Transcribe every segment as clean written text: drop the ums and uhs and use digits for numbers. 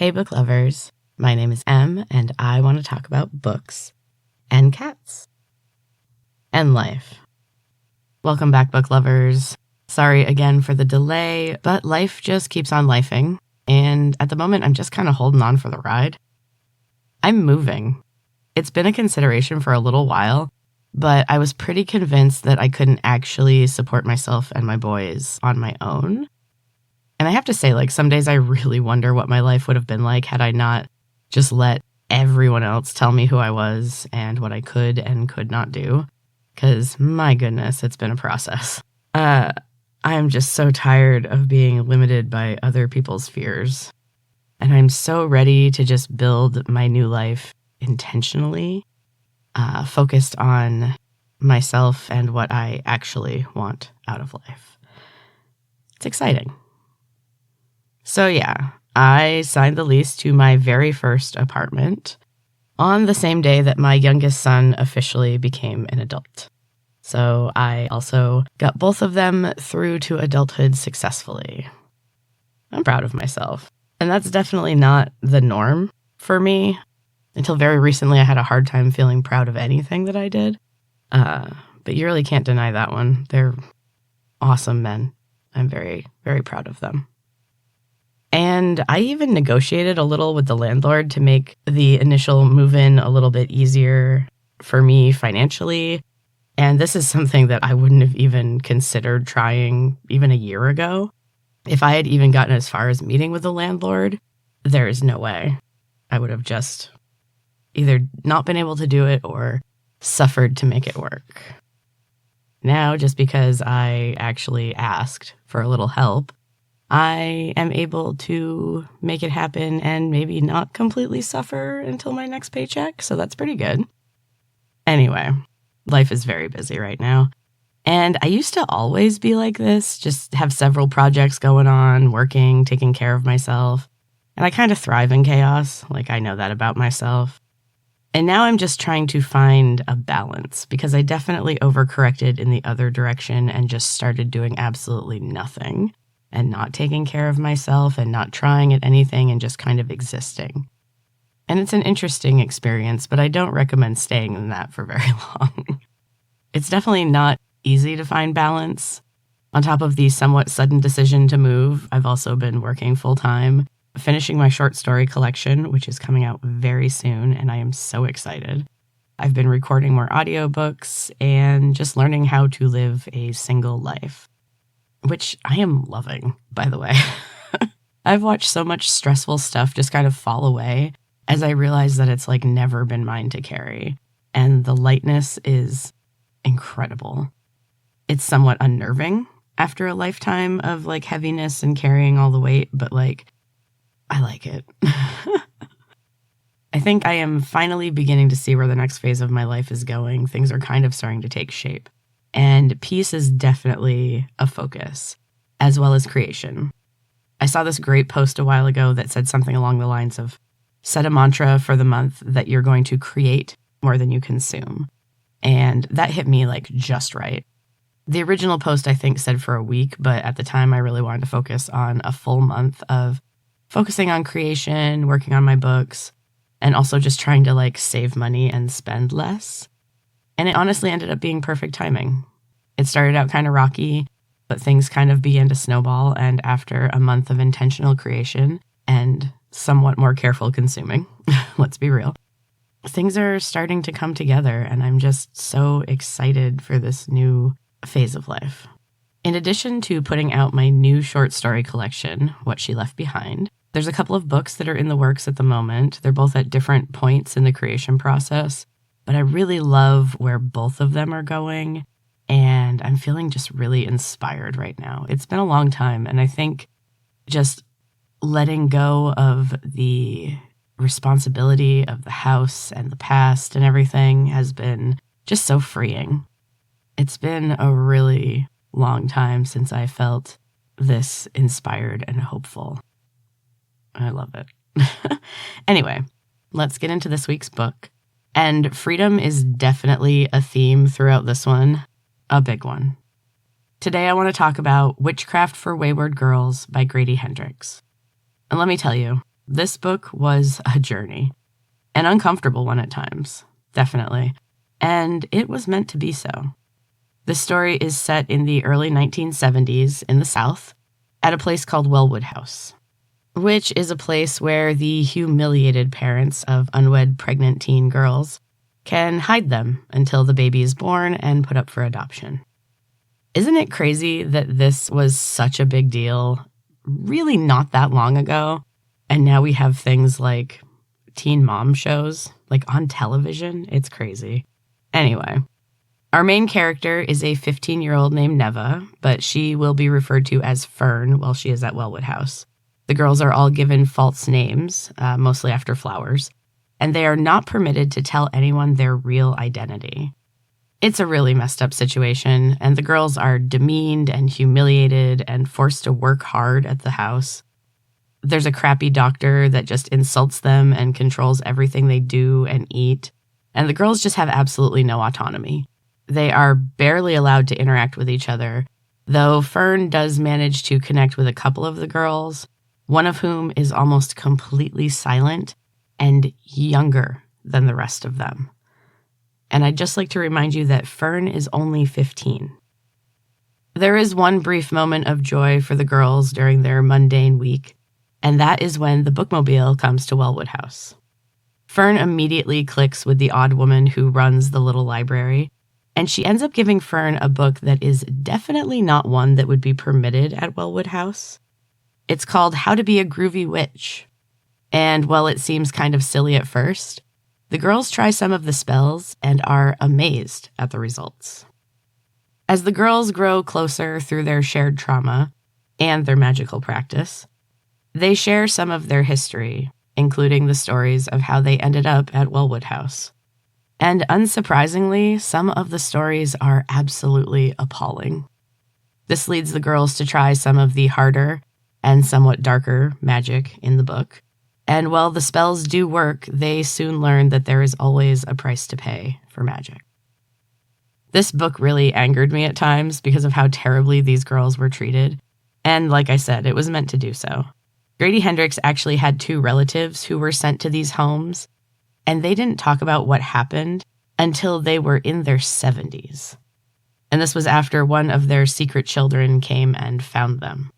Hey, book lovers. My name is Em, and I want to talk about books and cats and life. Welcome back, book lovers. Sorry again for the delay, but life just keeps on lifing, and at the moment, I'm just kind of holding on for the ride. I'm moving. It's been a consideration for a little while, but I was pretty convinced that I couldn't actually support myself and my boys on my own. And I have to say, some days I really wonder what my life would have been like had I not just let everyone else tell me who I was and what I could and could not do. Because, my goodness, it's been a process. I'm just so tired of being limited by other people's fears. And I'm so ready to just build my new life intentionally, focused on myself and what I actually want out of life. It's exciting. So yeah, I signed the lease to my very first apartment on the same day that my youngest son officially became an adult. So I also got both of them through to adulthood successfully. I'm proud of myself. And that's definitely not the norm for me. Until very recently, I had a hard time feeling proud of anything that I did. But you really can't deny that one. They're awesome men. I'm very, very proud of them. And I even negotiated a little with the landlord to make the initial move-in a little bit easier for me financially. And this is something that I wouldn't have even considered trying even a year ago. If I had even gotten as far as meeting with the landlord, there is no way. I would have just either not been able to do it or suffered to make it work. Now, just because I actually asked for a little help, I am able to make it happen and maybe not completely suffer until my next paycheck, so that's pretty good. Anyway, life is very busy right now. And I used to always be like this, just have several projects going on, working, taking care of myself. And I kind of thrive in chaos, I know that about myself. And now I'm just trying to find a balance because I definitely overcorrected in the other direction and just started doing absolutely nothing. And not taking care of myself and not trying at anything and just kind of existing. And it's an interesting experience, but I don't recommend staying in that for very long. It's definitely not easy to find balance. On top of the somewhat sudden decision to move, I've also been working full-time, finishing my short story collection, which is coming out very soon, and I am so excited. I've been recording more audiobooks and just learning how to live a single life. Which I am loving, by the way. I've watched so much stressful stuff just kind of fall away as I realize that it's never been mine to carry. And the lightness is incredible. It's somewhat unnerving after a lifetime of heaviness and carrying all the weight, but I like it. I think I am finally beginning to see where the next phase of my life is going. Things are kind of starting to take shape. And peace is definitely a focus, as well as creation. I saw this great post a while ago that said something along the lines of, set a mantra for the month that you're going to create more than you consume. And that hit me just right. The original post, I think, said for a week, but at the time I really wanted to focus on a full month of focusing on creation, working on my books, and also just trying to save money and spend less. And it honestly ended up being perfect timing. It started out kind of rocky, but things kind of began to snowball, and after a month of intentional creation and somewhat more careful consuming, let's be real, things are starting to come together, and I'm just so excited for this new phase of life. In addition to putting out my new short story collection, What She Left Behind, there's a couple of books that are in the works at the moment. They're both at different points in the creation process. But I really love where both of them are going, and I'm feeling just really inspired right now. It's been a long time, and I think just letting go of the responsibility of the house and the past and everything has been just so freeing. It's been a really long time since I felt this inspired and hopeful. I love it. Anyway, let's get into this week's book. And freedom is definitely a theme throughout this one, a big one. Today I want to talk about Witchcraft for Wayward Girls by Grady Hendrix. And let me tell you, This book was a journey, an uncomfortable one at times, definitely, and it was meant to be so. The story is set in the early 1970s in the South at a place called Wellwood House, which is a place where the humiliated parents of unwed pregnant teen girls can hide them until the baby is born and put up for adoption. Isn't it crazy that this was such a big deal really not that long ago, and now we have things like teen mom shows like on television? It's crazy. Anyway, our main character is a 15-year-old named Neva, but she will be referred to as Fern while she is at Wellwood House. The girls are all given false names, mostly after flowers, and they are not permitted to tell anyone their real identity. It's a really messed up situation, and the girls are demeaned and humiliated and forced to work hard at the house. There's a crappy doctor that just insults them and controls everything they do and eat, and the girls just have absolutely no autonomy. They are barely allowed to interact with each other, though Fern does manage to connect with a couple of the girls, one of whom is almost completely silent and younger than the rest of them. And I'd just like to remind you that Fern is only 15. There is one brief moment of joy for the girls during their mundane week, and that is when the bookmobile comes to Wellwood House. Fern immediately clicks with the odd woman who runs the little library, and she ends up giving Fern a book that is definitely not one that would be permitted at Wellwood House. It's called How to Be a Groovy Witch. And while it seems kind of silly at first, the girls try some of the spells and are amazed at the results. As the girls grow closer through their shared trauma and their magical practice, they share some of their history, including the stories of how they ended up at Wellwood House. And unsurprisingly, some of the stories are absolutely appalling. This leads the girls to try some of the harder and somewhat darker magic in the book. And while the spells do work, they soon learn that there is always a price to pay for magic. This book really angered me at times because of how terribly these girls were treated. And like I said, it was meant to do so. Grady Hendrix actually had 2 relatives who were sent to these homes, and they didn't talk about what happened until they were in their 70s. And this was after one of their secret children came and found them.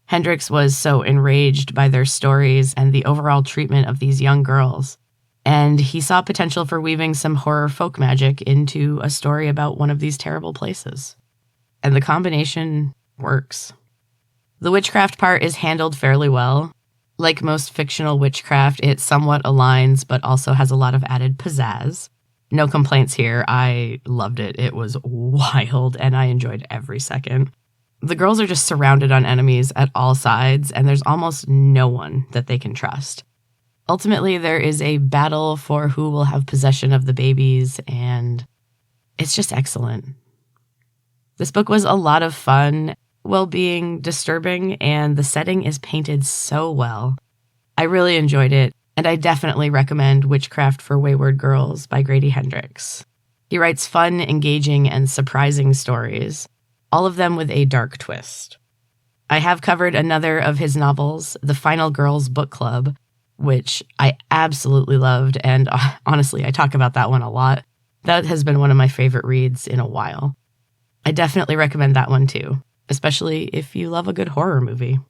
Hendrix was so enraged by their stories and the overall treatment of these young girls, and he saw potential for weaving some horror folk magic into a story about one of these terrible places. And the combination works. The witchcraft part is handled fairly well. Like most fictional witchcraft, it somewhat aligns, but also has a lot of added pizzazz. No complaints here. I loved it. It was wild, and I enjoyed every second. The girls are just surrounded on enemies at all sides, and there's almost no one that they can trust. Ultimately, there is a battle for who will have possession of the babies, and it's just excellent. This book was a lot of fun while being disturbing, and the setting is painted so well. I really enjoyed it, and I definitely recommend Witchcraft for Wayward Girls by Grady Hendrix. He writes fun, engaging, and surprising stories, all of them with a dark twist. I have covered another of his novels, The Final Girls Book Club, which I absolutely loved, and honestly, I talk about that one a lot. That has been one of my favorite reads in a while. I definitely recommend that one too, especially if you love a good horror movie.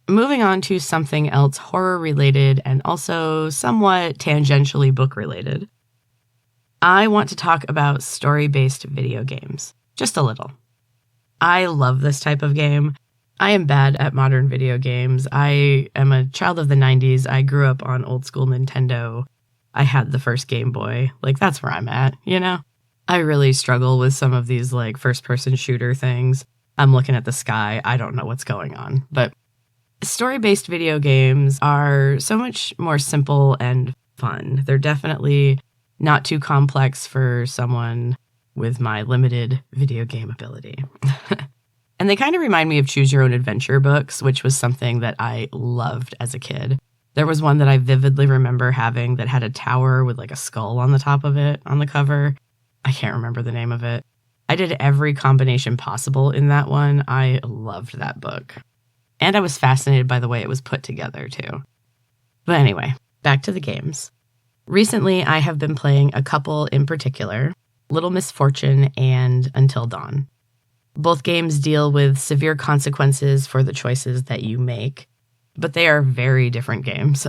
Moving on to something else horror-related and also somewhat tangentially book-related, I want to talk about story-based video games. Just a little. I love this type of game. I am bad at modern video games. I am a child of the 90s. I grew up on old school Nintendo. I had the first Game Boy. Like, that's where I'm at, you know? I really struggle with some of these, like, first-person shooter things. I'm looking at the sky. I don't know what's going on. But story-based video games are so much more simple and fun. They're definitely not too complex for someone with my limited video game ability. And they kind of remind me of Choose Your Own Adventure books, which was something that I loved as a kid. There was one that I vividly remember having that had a tower with like a skull on the top of it on the cover. I can't remember the name of it. I did every combination possible in that one. I loved that book. And I was fascinated by the way it was put together, too. But anyway, back to the games. Recently, I have been playing a couple in particular, Little Misfortune and Until Dawn. Both games deal with severe consequences for the choices that you make, but they are very different games.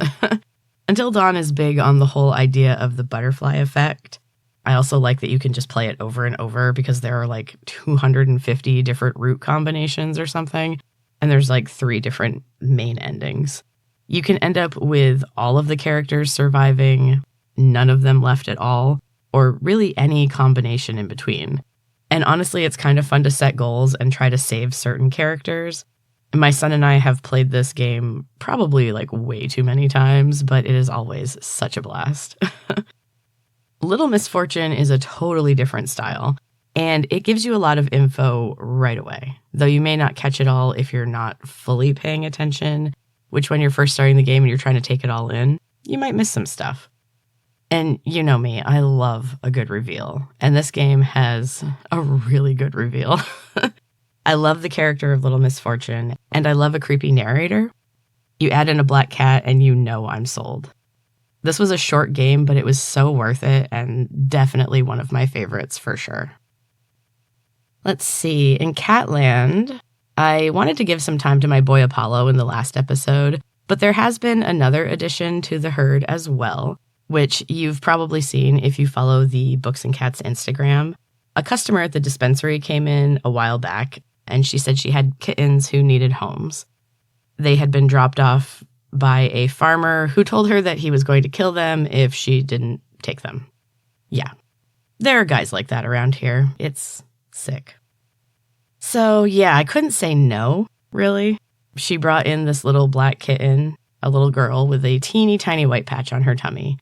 Until Dawn is big on the whole idea of the butterfly effect. I also like that you can just play it over and over because there are like 250 different route combinations or something, and there's like 3 different main endings. You can end up with all of the characters surviving, none of them left at all, or really any combination in between. And honestly, it's kind of fun to set goals and try to save certain characters. My son and I have played this game probably like way too many times, but it is always such a blast. Little Misfortune is a totally different style, and it gives you a lot of info right away, though you may not catch it all if you're not fully paying attention, which when you're first starting the game and you're trying to take it all in, you might miss some stuff. And you know me, I love a good reveal, and this game has a really good reveal. I love the character of Little Misfortune, and I love a creepy narrator. You add in a black cat and you know I'm sold. This was a short game, but it was so worth it, and definitely one of my favorites for sure. Let's see, in Catland, I wanted to give some time to my boy Apollo in the last episode, but there has been another addition to the herd as well, which you've probably seen if you follow the Books and Cats Instagram. A customer at the dispensary came in a while back, and she said she had kittens who needed homes. They had been dropped off by a farmer who told her that he was going to kill them if she didn't take them. Yeah, there are guys like that around here. It's sick. So yeah, I couldn't say no, really. She brought in this little black kitten, a little girl with a teeny tiny white patch on her tummy.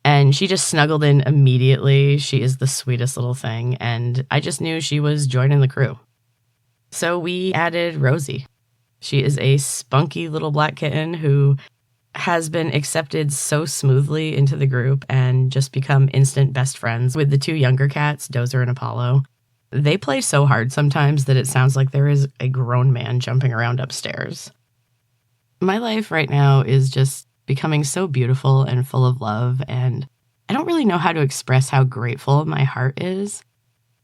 And she just snuggled in immediately. She is the sweetest little thing, and I just knew she was joining the crew. So we added Rosie. She is a spunky little black kitten who has been accepted so smoothly into the group and just become instant best friends with the 2 younger cats, Dozer and Apollo. They play so hard sometimes that it sounds like there is a grown man jumping around upstairs. My life right now is just becoming so beautiful and full of love, and I don't really know how to express how grateful my heart is.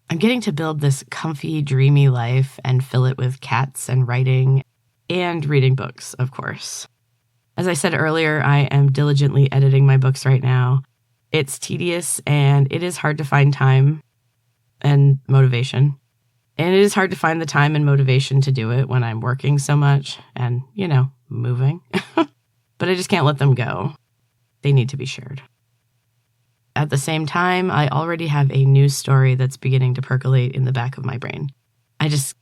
I'm getting to build this comfy, dreamy life and fill it with cats and writing and reading books, of course. As I said earlier, I am diligently editing my books right now. It's tedious and it is hard to find time and motivation. And it is hard to find the time and motivation to do it when I'm working so much and, moving. But I just can't let them go. They need to be shared. At the same time, I already have a news story that's beginning to percolate in the back of my brain. I just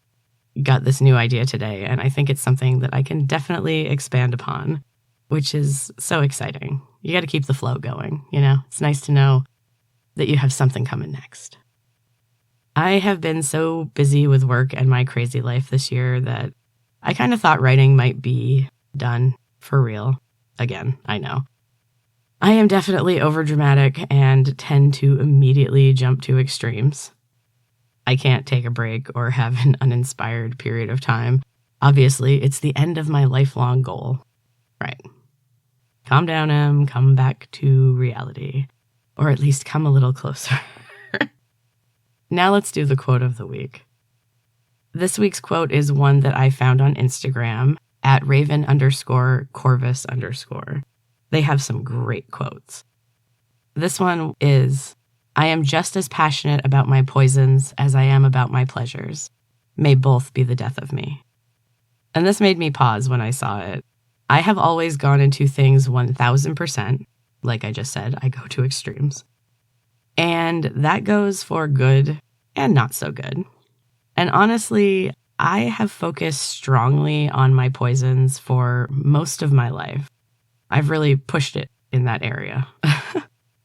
got this new idea today, and I think it's something that I can definitely expand upon, which is so exciting. You got to keep the flow going, It's nice to know that you have something coming next. I have been so busy with work and my crazy life this year that I kind of thought writing might be done for real. Again, I know. I am definitely overdramatic and tend to immediately jump to extremes. I can't take a break or have an uninspired period of time. Obviously, it's the end of my lifelong goal. Right. Calm down, Em. Come back to reality. Or at least come a little closer. Now let's do the quote of the week. This week's quote is one that I found on Instagram at Raven_Corvus_. They have some great quotes. This one is, I am just as passionate about my poisons as I am about my pleasures. May both be the death of me. And this made me pause when I saw it. I have always gone into things 1000%. Like I just said, I go to extremes. And that goes for good and not so good. And honestly, I have focused strongly on my poisons for most of my life. I've really pushed it in that area.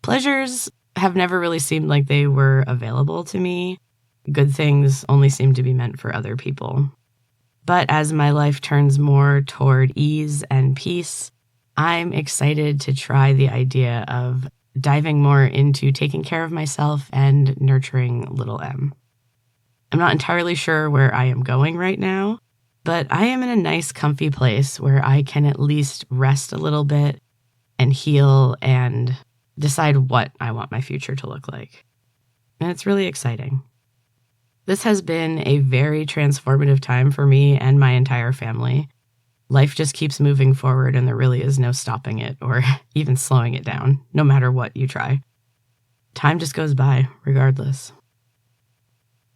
Pleasures have never really seemed like they were available to me. Good things only seem to be meant for other people. But as my life turns more toward ease and peace, I'm excited to try the idea of diving more into taking care of myself and nurturing little M. I'm not entirely sure where I am going right now, But I am in a nice, comfy place where I can at least rest a little bit and heal and decide what I want my future to look like. And it's really exciting. This has been a very transformative time for me and my entire family. Life just keeps moving forward, and there really is no stopping it or even slowing it down, no matter what you try. Time just goes by, regardless.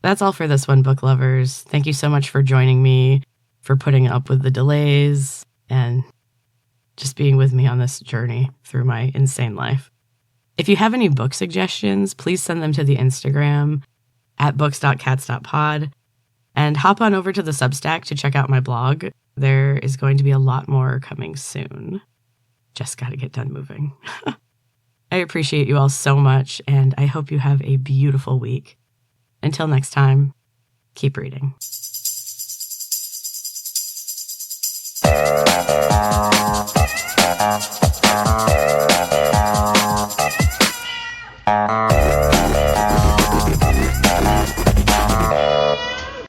That's all for this one, book lovers. Thank you so much for joining me, for putting up with the delays, and just being with me on this journey through my insane life. If you have any book suggestions, please send them to the Instagram at books.cats.pod, and hop on over to the Substack to check out my blog. There is going to be a lot more coming soon. Just got to get done moving. I appreciate you all so much, and I hope you have a beautiful week. Until next time, keep reading.